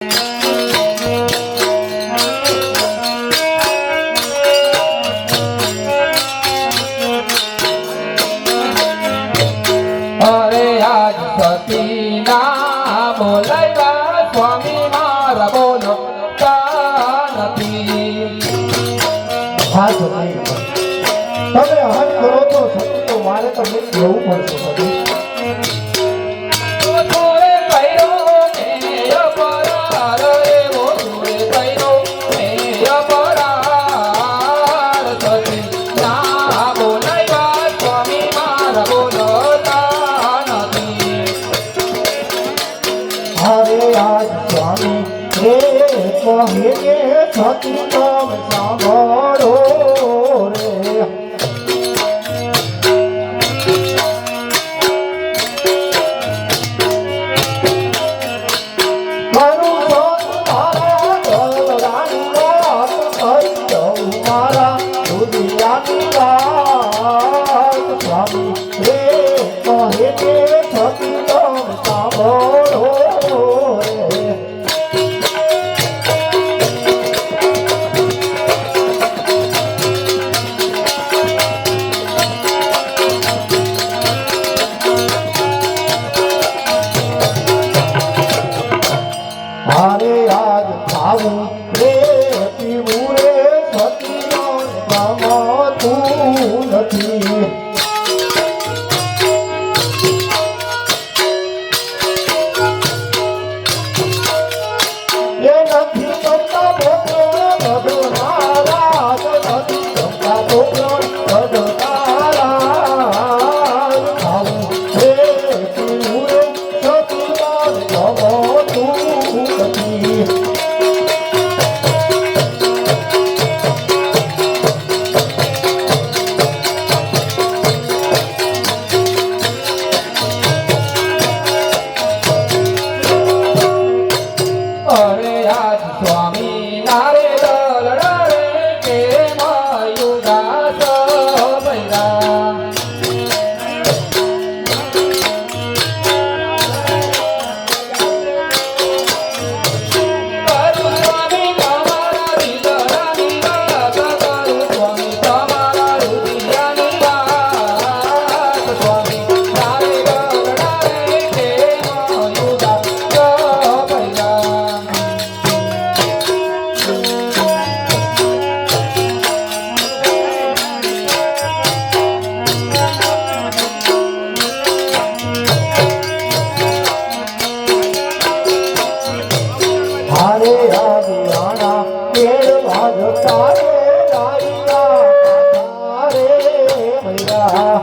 અરે આજ સતી ના બોલાવ્યા સ્વામી મારા બોલતા નથી. હા સતી, તમે હજ કરો તો સતી તો મારે તમને કહેવું પડશે સતી. કહે કે સતી તમે સાંભળો રે. મારા દુનિયાની વાત સ્વામી રે કહે કે સતી તમે સાંભળો રે. મારે આજ ખાવું રે પીવું રે સતીનો ગમતું નથી. એ નથી ગમતા પોતે બધો નારાજ, નથી ગમતા પોતે બધો નારાજ. ખાવું રે પીવું રે સતીનો ગમતું નથી. અરે આજ સ્વામી નારે દલડા રે કે મયુદાસ બૈરા. કરું સ્વામી તમારા દિલડાની વાત, કરું સ્વામી તમારા રુદિયાની વાત. સ્વામી નારે દલડા રે કે મયુદાસ બૈરા. હારે આવિયાણા કેળ વાજતા રે લાઈલા તારે મૈરા.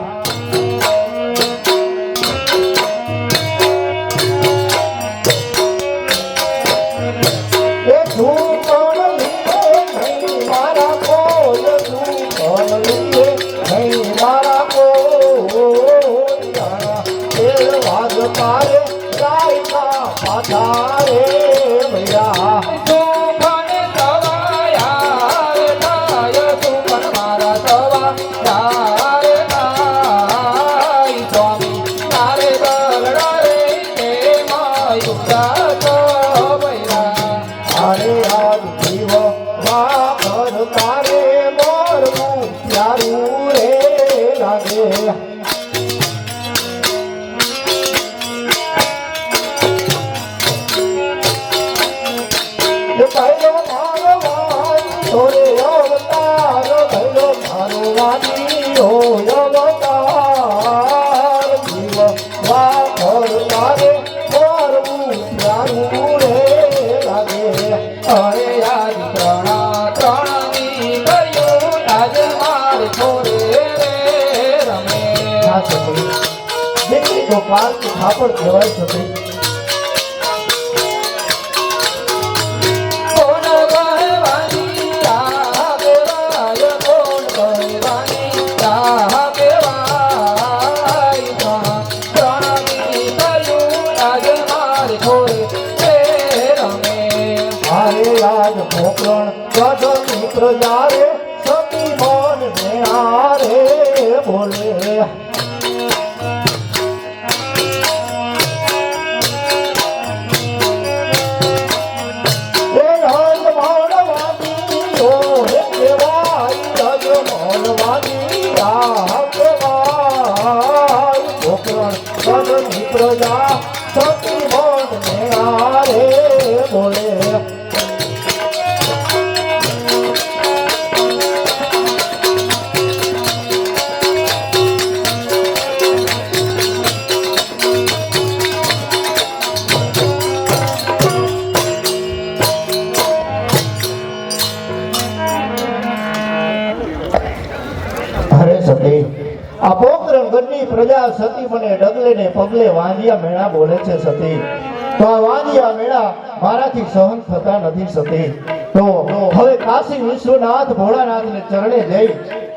એ તું કોણ લીએ નહીં મારા કોઈ, તું કોણ લીએ નહીં મારા કોઈ. કેળ વાજતા રે લાઈલા પાછા રે મૈરા. સુખને સવાયા રે થાય, સુખન મારા સવાયા રે થાય. સ્વામી તારે દલડા રે કે મયુદાસ બૈરા. અરે આજ જીવ વાપર તારે મોરવું પ્યારું રે લાગે. કહેલો મારો વાણી તોરે અવતાર, કહેલો મારો વાણી હોય અવતાર. જીવ વાપર તારે મોરવું પ્યારું રે લાગે. અરે આજ ત્રણની કર્યું આજ મારે છોરે રે રમે. આ સતી દીકરી તો પાર્ક થાપડ કહેવાય સતી. કોણ કહેવાની રાહ કહેવાય, કોણ કહેવાની રાહ કહેવાય. ત્રણની કર્યું આજ મારે છોરે રે રમે. હારે આજ પોકરણ કદની પ્રજારે સતી મન મેળારે બોલે. બોલે સતી આ પોકરણ ગઢની પ્રજા સતી મને ડગલે ને પગલે વાંધિયા મેળા બોલે છે સતી તો આ વાંધિયા મેળા મારાથી સહન થતા નથી સતી તો હવે કાશી વિશ્વનાથ ભોળાનાથને ચરણે જઈ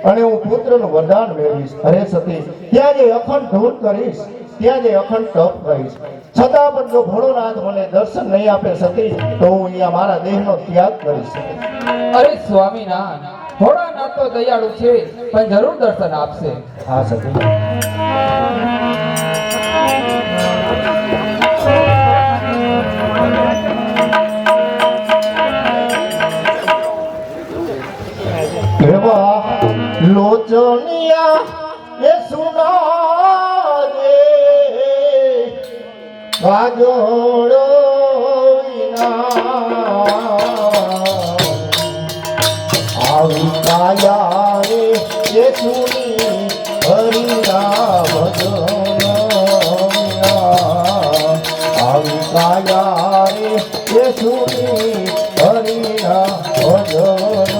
અને હું પુત્રનું વરદાન મેળવીશ અરે સતી ત્યાં જે અખંડ ધૂન કરીશ ત્યાં જે અખંડ તપ કરીશ છતાં પણ જો ભોળોનાથ મને દર્શન નહીં આપે સતી તો હું અહીંયા મારા દેહનો ત્યાગ કરીશ અરે સ્વામીનાથ ભોળાનાથ તો દયાળુ છે પણ જરૂર દર્શન આપશે હા સતી લોચનિયા એ સુનાજે વાજોડો આવી કાયા રે એ સુની હરિના ભજન આવી કાયા રે એ સુની હરિના ભજન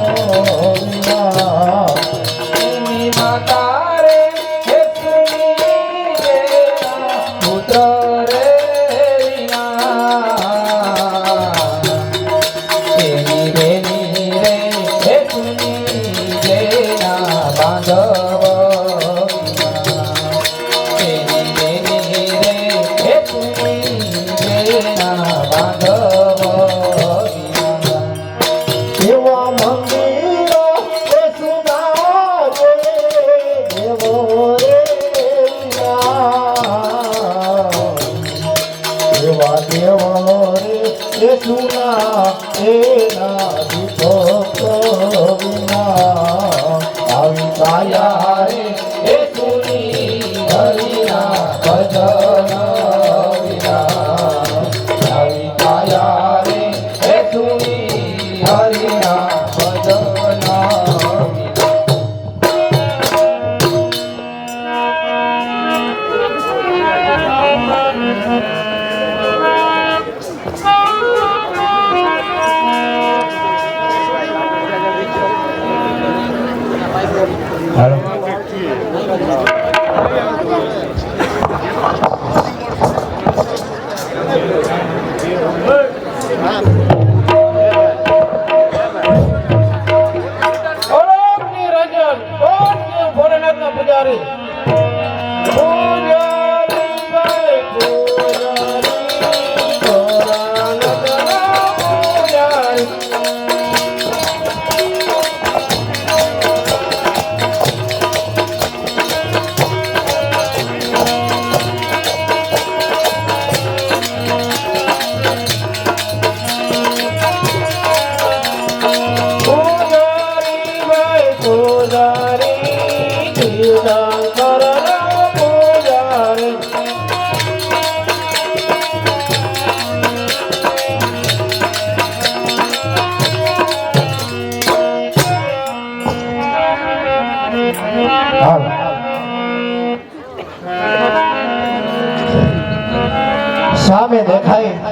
સામે દેખાય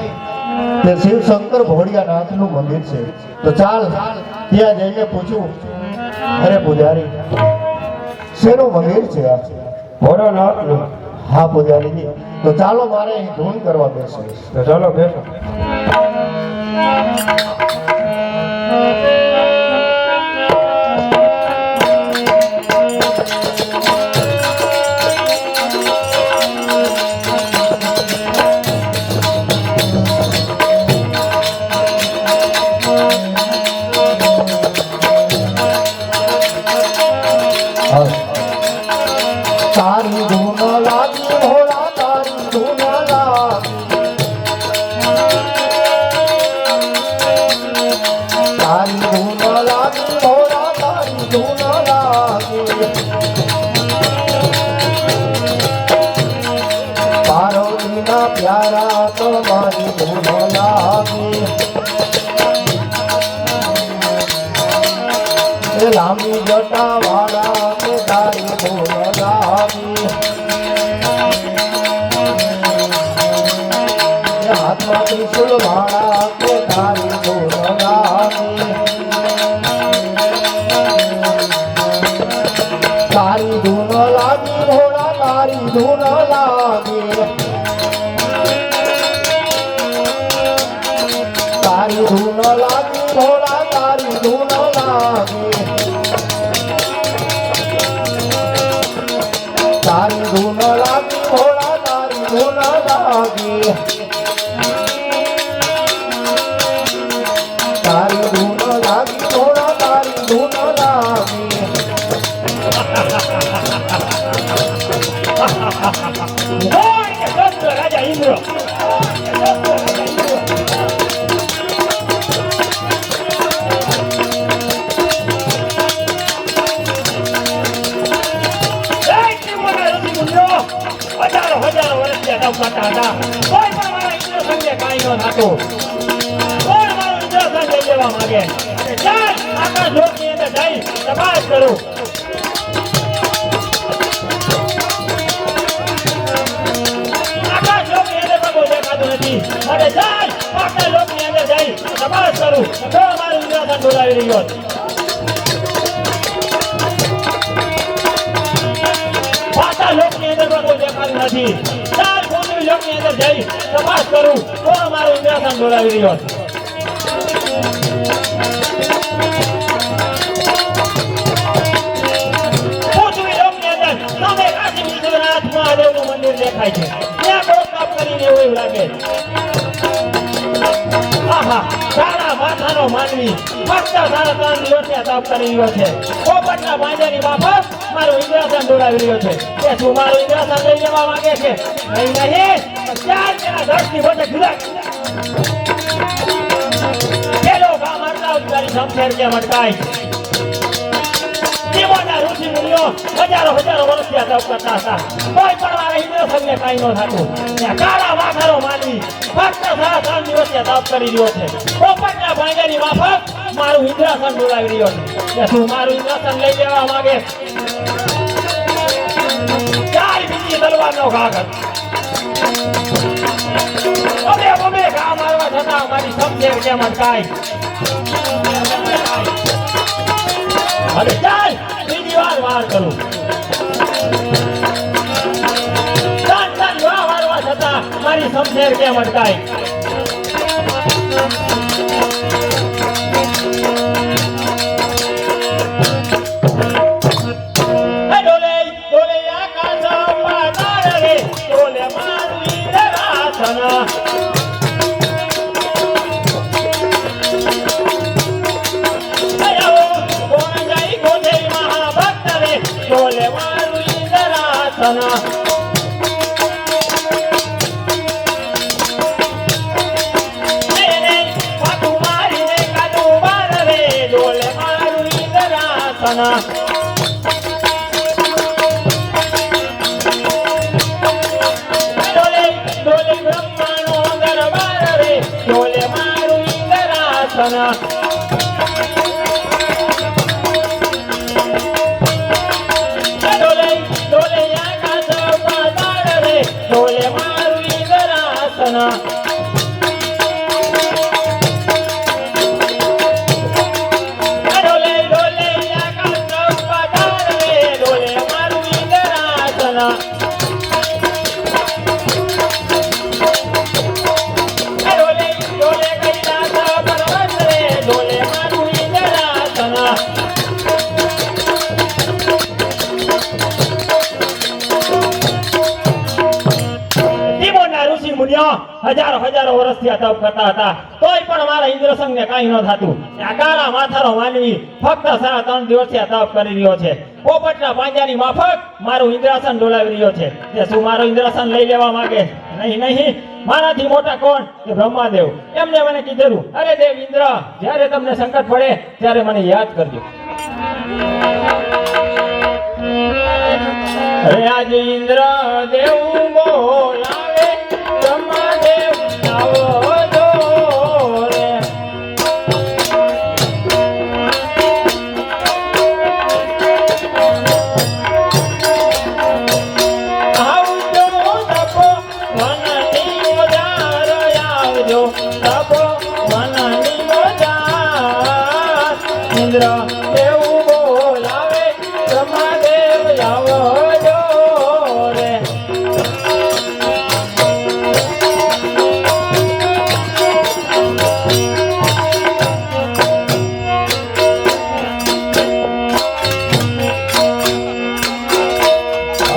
તે શિવ શંકર ભોળિયાનાથ નું મંદિર છે તો ચાલ ત્યાં જઈને પૂછું અરે પૂજારી શેનું મંદિર છે આ ભોળાનાથ નું હા પૂજારીજી તો ચાલો મારે અહીં ધૂન કરવા બેસો તો ચાલો બેસો તારી ધૂન લાગી ભોળા તારી ધૂન લાગી તારી ધૂન લાગે તારી ધૂન લાગી ભોળા તારી ધૂન લાગે તારી ધૂન લાગી ભોળા તારી ધૂન લાગે તારી ધૂન લાગી ભોળા તારી ધૂન લાગે તારી ધૂન લાગી ભોળા તારી ધૂન લાગે રાજા ઇન્દ્ર હજારો વર્ષથી કરતા હતા કોઈ પણ મારા ઇન્દ્ર સંગે કાંઈ ન થતું કોણ મારું ઇન્દ્ર સંગ લઈ લેવા માંગે ચાલ આકાશ લોકની અંદર જઈ તપાસ કરું આકાશ લોકની અંદર પણ કોઈ દેખાતું નથી અને ચાલ પાકના લોકની અંદર જઈ તપાસ કરું તો મારું ઇન્દ્ર સંગ બોલાવી રહ્યો છે પાછા લોકની અંદર પણ કોઈ દેખાતું નથી ચાલ પૃથ્વી લોકની અંદર જઈ તપાસ કરું તો મારું ઇન્દ્રસન બોલાવી રહ્યો છે પૃથ્વી લોકની અંદર સામે કાશી વિશ્વનાથ મહાદેવનું મંદિર દેખાય છે ત્યાં બહુ કાપ કરીને એવું લાગે આહા સારા માથાનો માનવી ફક્ત 3.5 દિવસથી તપ કરી રહ્યો છે પોપટના પાંજરાની માફક મારું ઇન્દ્રસન બોલાવી રહ્યો છે કે તું મારું ઇન્દ્રસન લઈ લેવા માંગે છે નહીં નહીં ચાર તેના ધરતી વચ્ચે જુદા પેલો ગામ અટકાવ તારી શમશેર કેમ અટકાય જીવોના ઋષિ મુનિઓ હજારો વર્ષથી તપ કરતા હતા કોઈ પણ મારા ઇન્દ્રસનને કાંઈ ન થતું ત્યાં કાળા માથાનો માનવી ફક્ત 3.5 દિવસથી તપ કરી રહ્યો છે પોપટના પાંજરાની માફક મારું ઇન્દ્રસન બોલાવી રહ્યો છે કે તું મારું ઇન્દ્રસન લઈ લેવા માંગે ચાર બીજી તલવારનો ઘા કર અમે ઘા મારવા છતાં મારી શમશેર કેમ અટકાય અને ચાલ બીજી વાર કરું ત્રણ વારવા છતાં મારી શમશેર કેમ અટકાય હજારો વર્ષથી તપ કરતા હતા તોય પણ મારા ઇન્દ્રસંગને કાંઈ ન થતું આ કાળા માથાનો માનવી ફક્ત 3.5 દિવસથી તપ કરી રહ્યો છે પોપટના પાંજરાની માફક મારું ઇન્દ્રસન ડોલાવી રહ્યો છે કે શું મારો ઇન્દ્રસન લઈ લેવા માંગે નહીં મારાથી મોટા કોણ કે બ્રહ્માદેવ એમને મને કીધેલું અરે દેવ ઇન્દ્ર જ્યારે તમને સંકટ પડે ત્યારે મને યાદ કરજો અરે આજ ઇન્દ્ર દેવ બોલાવે બ્રહ્માદેવ આવો જો રે આવજો તપો વનની બજાર આવજો તપો વન ઇન્દ્ર એવું બોલાવે બ્રહ્માદેવ આવજો રે.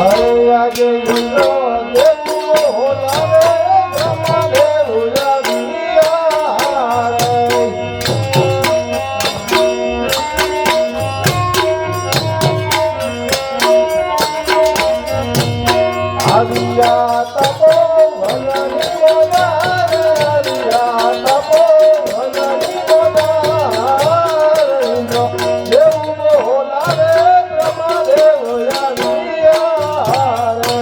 અરે આજે ઇન્દ્ર દેવ બોલાવે બ્રહ્મદેવ આવ્યા રે. આવ્યા તપોવનની બોલાવે, આવ્યા તપોવનની બોલાવે. ઇન્દ્ર દેવ બોલાવે બ્રહ્મદેવ આવ્યા રે.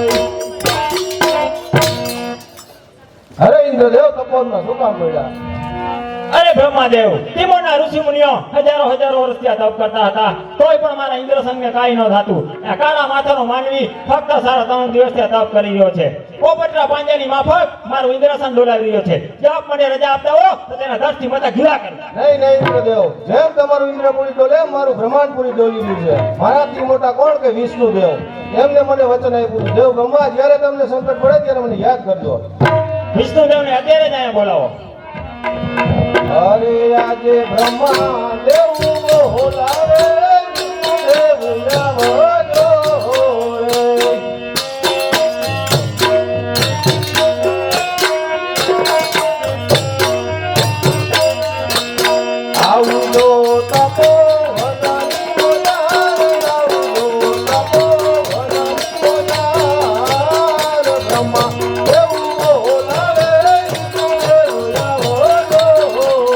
અરે ઇન્દ્રદેવ તપોવનમાં શું કામ પડ્યા? અરે બ્રહ્માદેવ, તિમોરના ઋષિ મુનિઓ હજારો વર્ષથી આ તપ કરતા હતા, તોય પણ મારા ઇન્દ્રસંગને કાંઈ ન થાતું. આ કાળા માથાનો માનવી ફક્ત 3.5 દિવસથી આ તપ કરી રહ્યો છે. પોપટના પાંજાની માફક મારું ઇન્દ્રસન ડોલાવી રહ્યો છે. જો આપ મને રજા આપતા હો તો તેના ધરતી માથા ઘીલા કરી. નહીં નહીં ઇન્દ્રદેવ, જેમ તમારું ઇન્દ્રપુરી ડોલે એમ મારું બ્રહ્માંડપુરી ડોલી ગયું છે. મારાથી મોટા કોણ કે વિષ્ણુદેવ? એમને મને વચન આપ્યું છે, દેવ બ્રહ્મા જ્યારે તમને સંકટ પડે ત્યારે મને યાદ કરજો. વિષ્ણુદેવને અત્યારે જ અહીંયા બોલાવો. અરે આજે બ્રહ્મા દેવ બોલાવે વિષ્ણુદેવ આવજો રે. આવજો તપોવનની બોલાવે, આવજો તપોવનની બોલાવે. બ્રહ્મા દેવ બોલાવે વિષ્ણુદેવ આવજો રે.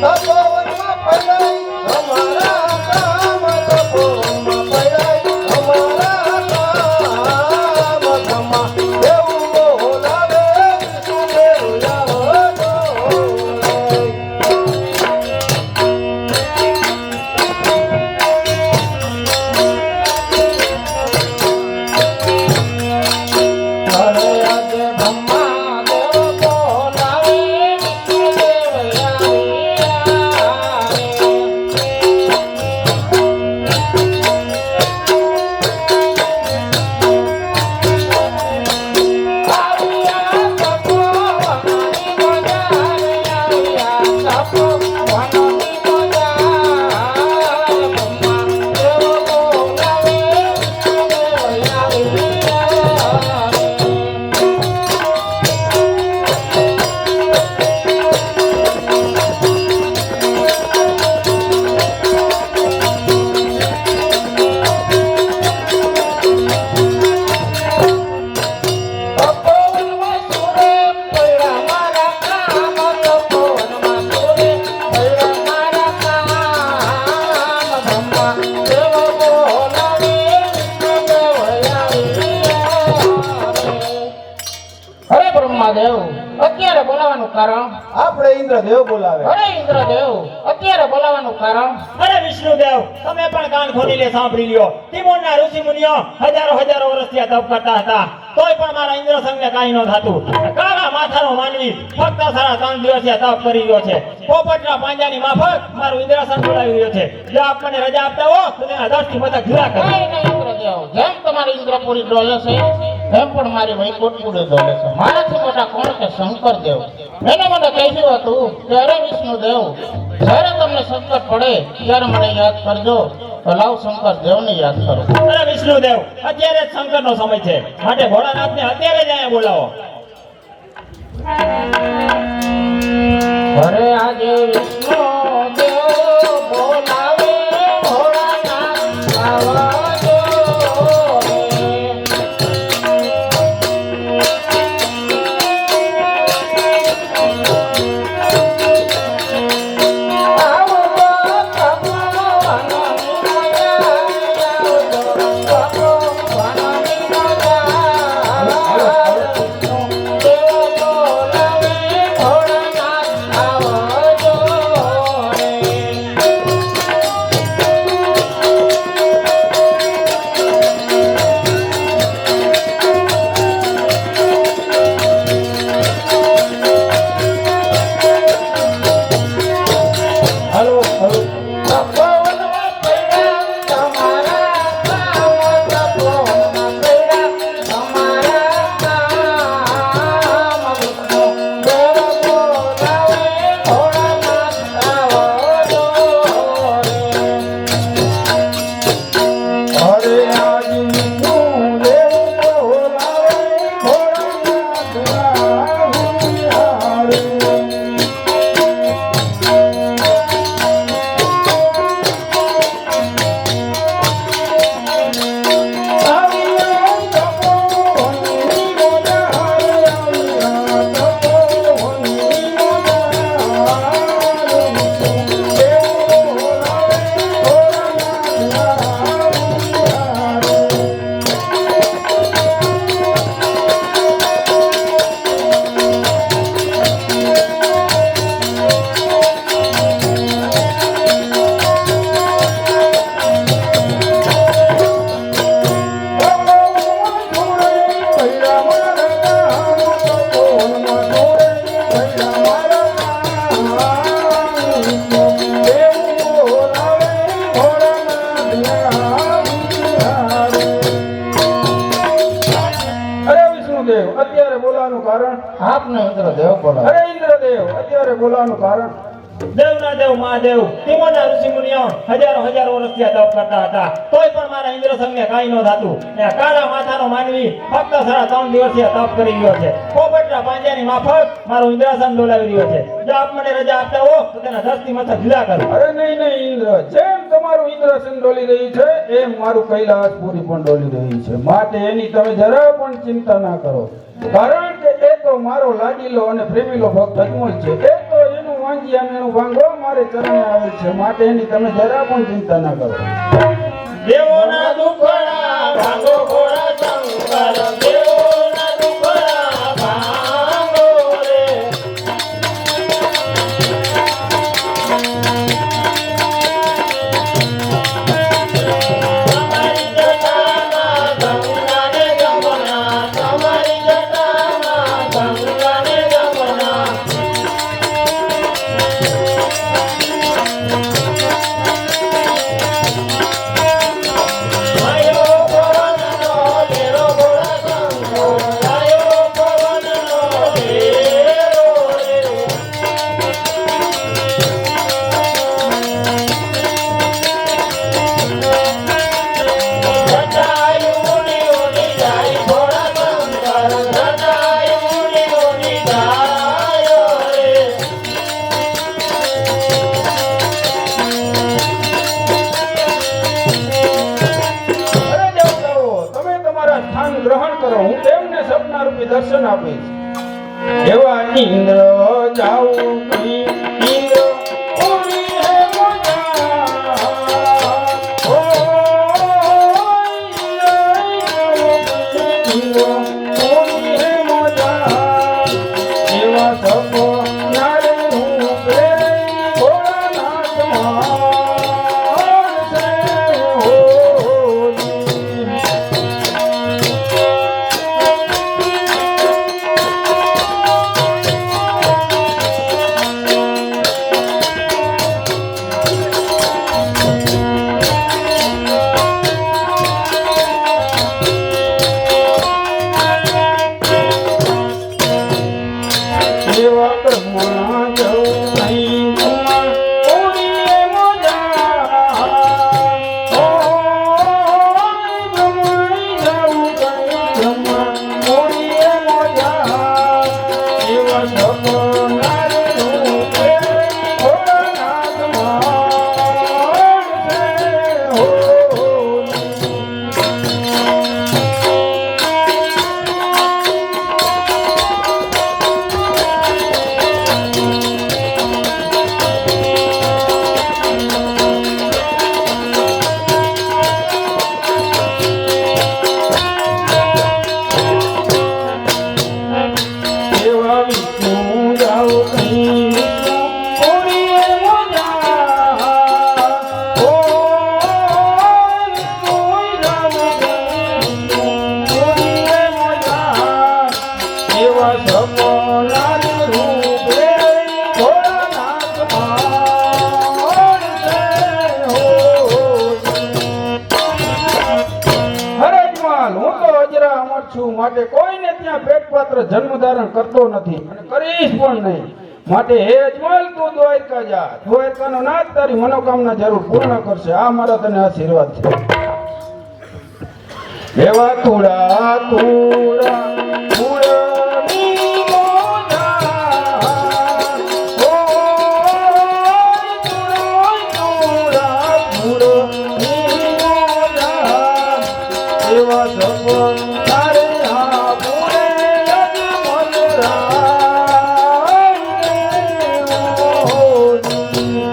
તપોવનમાં પડાય અમારા કામ, તપોવનમાં પડાય અમારા કામ. બ્રહ્મા દેવ બોલાવે વિષ્ણુદેવ આવજો રે. અરે આજે બ્રહ્મા દેવ બોલાવે વિષ્ણુદેવ આવ્યા તપોવનમાં સુરે પડ્યા મારા કામ, તપોવનમાં સુરે પડ્યા મારા કામ. બ્રહ્મા દેવ બોલાવે વિષ્ણુદેવ આવ્યા રે. અરે બ્રહ્માદેવ, અત્યારે બોલાવાનું કારણ? આપણે ઇન્દ્રદેવ બોલાવે. અરે ઇન્દ્રદેવ, અત્યારે બોલાવાનું કારણ? અરે વિષ્ણુદેવ, તમે પણ કાન ખોલીને સાંભળી લ્યો. તિમોરના ઋષિ મુનિઓ હજારો વર્ષથી આ તપ કરતા હતા, તોય પણ મારા ઇન્દ્રસંગને કાંઈ ન થાતું. કાળા માથાનો માનવી ફક્ત 3.5 દિવસથી આ તપ કરી રહ્યો છે. પોપટના પાંજાની માફક મારું ઇન્દ્રસન ડોલાવી રહ્યો છે. જો આપ મને રજા આપતા હો તો તેના ધરતી માથા ઘીલા કરી. નહીં નહીં ઇન્દ્રદેવ, જેમ તમારી ઇન્દ્રપુરી ડોલે છે એમ પણ મારી વૈકુંઠપુરી ડોલે છે. મારાથી મોટા કોણ કે શંકરદેવ? એને મને કહ્યું હતું કે અરે વિષ્ણુદેવ, જ્યારે તમને સંકટ પડે ત્યારે મને યાદ કરજો. તો લાવ શંકર દેવને યાદ કરો. અરે વિષ્ણુદેવ, અત્યારે જ શંકરનો સમય છે, માટે ભોળાનાથને અત્યારે જ અહીંયા બોલાવો. અરે આજે વિષ્ણુ દેવ બોલાવે ભોળાનાથ આવજો રે. આવજો તપોવનની બોલાવે, આવજો તપોવનની બોલાવે. વિષ્ણુ દેવ બોલાવે ભોળાનાથ આવજો કારણ? આપને ઇન્દ્રદેવ બોલાવે. અરે ઇન્દ્રદેવ, અત્યારે બોલાવાનું કારણ? દેવ ના દેવ મહાદેવ તિમોના ઋષિ મુનિઓ હજારો વર્ષથી આ તપ કરતા હતા, તોય પણ મારા ઇન્દ્રસંગને કાંઈ ન થાતું. ને આ કાળા માથાનો માનવી ફક્ત 3.5 દિવસથી આ તપ કરી રહ્યો છે. પોપટના પાંજાની માફક મારું ઇન્દ્રાસન ડોલાવી રહ્યો છે. જો આપ મને રજા આપતા હો તો તેના ધરતી મથક જુદા કરો. અરે નહીં ઇન્દ્ર, જેમ તમારું ઇન્દ્રસન ડોલી રહી છે એમ મારું કૈલાસપુરી પણ ડોલી રહી છે. માટે એની તમે જરા પણ ચિંતા ના કરો, કારણ કે એ તો મારો લાડીલો અને પ્રેમીલો ભક્ત અજમલ છે. એ તો એનું વાંજિયા મેણું ભાંગો મારે ચરણે આવેલ છે. માટે એની તમે જરા પણ ચિંતા ના કરો. દેવોના દુખડા ભાંગો ઘોડા શંકર, દેવોના દુખડા ભાંગો રે. તમારી જટામાં ગંગાને ગમના, તમારી જટામાં ગંગાને ગમના. આયો પવનનો ઘેરો ઘોડા શંકર, આયો પવનનો ઘેરો રે. જટાયુની ઉડી જાય ઘોડા શંકર, જટાયુની ઉડી જાય રે. અરે દેવતાઓ, તમે તમારા સ્થાન ગ્રહણ કરો, હું તેમને સપના રૂપી દર્શન આપીશ. એવા ઇન્દ્ર જાઉં કઈ ઇન્દ્ર ઉડી હે મોજા. ઓ ઇન્દ્ર ઉડી હે મોજા. એવા સપના રે હું પ્રેમી ભોળાનાથમાં છે હોલી. એવા બ્રહ્મા જવું નહીં કુમાર ઉડીએ મોજા. ઓ બ્રહ્મા જવું કઈ બ્રહ્મા ઉડીએ મોજા. એવા સપના રે હું પ્રેમી ભોળાનાથમાં છે હોલી. એવા વિષ્ણુ જાઓ કઈ વિષ્ણુ ઉડીએ મોજા. ઓ વિષ્ણુ જાઓ કઈ વિષ્ણુ ઉડીએ મોજા. એવા સપના રે રૂપ રે ભોળાનાથમાં છે હોલી. હરે અજમલ, હું તો અજરા અમર છું, માટે કોઈને ત્યાં પેટ પાત્ર જન્મ ધારણ કરતો નથી અને કરીશ પણ નહીં. માટે હે અજમલ, તું દ્વારકા જા. દ્વારકાનો નાથ તારી મનોકામના જરૂર પૂર્ણ કરશે. આ મારા તને આશીર્વાદ છે. એવા થોડા થોડા થોડાની મોજા. ઓ થોડા થોડાની મોજા. એવા સપન તારે હા પૂરે અજમલ રાય હોલી.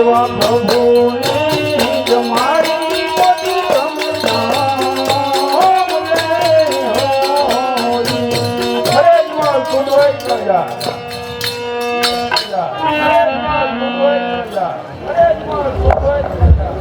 એવા પ્રભુની જ મારી બધી રમઝામ રે હોરી. હરે જમાલ કુદરત કરજા. હરે જમાલ કુદરત કરજા. હરે જમાલ કુદરત કરજા.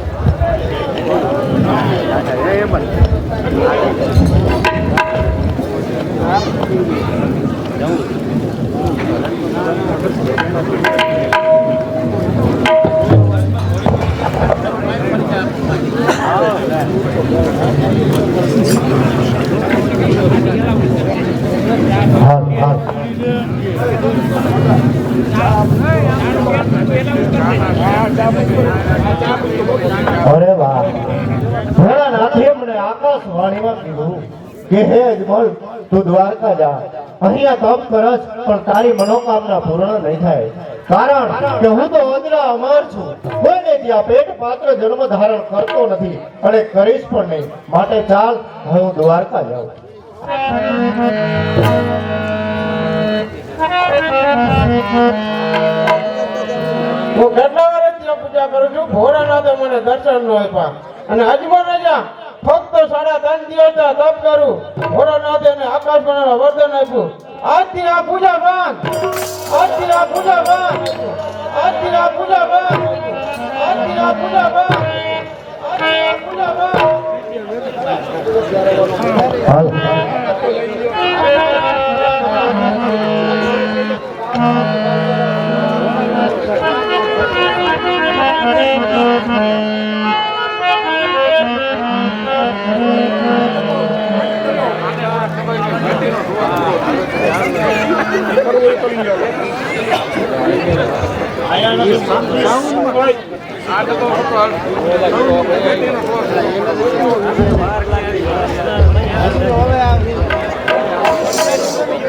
હાલ હાલ અરે વાહ ભોળાનાથે મને આકાશવાણીમાં કીધું કે હે અજમલ તું દ્વારકા જા અહીંયા તપ કરસ પણ તારી મનોકામના પૂર્ણ નહીં થાય કારણ કે હું તો અજરા અમર છું કોઈને ત્યાં પેટ પાત્ર જન્મ ધારણ કરતો નથી અને કરીશ પણ નહીં માટે ચાલ હવે હું દ્વારકા જાઉં હું કેટલા વર્ષથી પૂજા કરું છું ભોળાનાથે મને દર્શન ન આપ્યા અને અજમલ રાજા ફક્ત 3.5 દિવસ તપ કરું ભોળાનાથે એને આકાશ બનાવવા વરદાન આપ્યું આજથી આ પૂજા બંધ આજથી આ પૂજા બંધ આજથી આ પૂજા બંધ આજથી આ પૂજા બંધ આજથી આ પૂજા બંધ હાલ હવે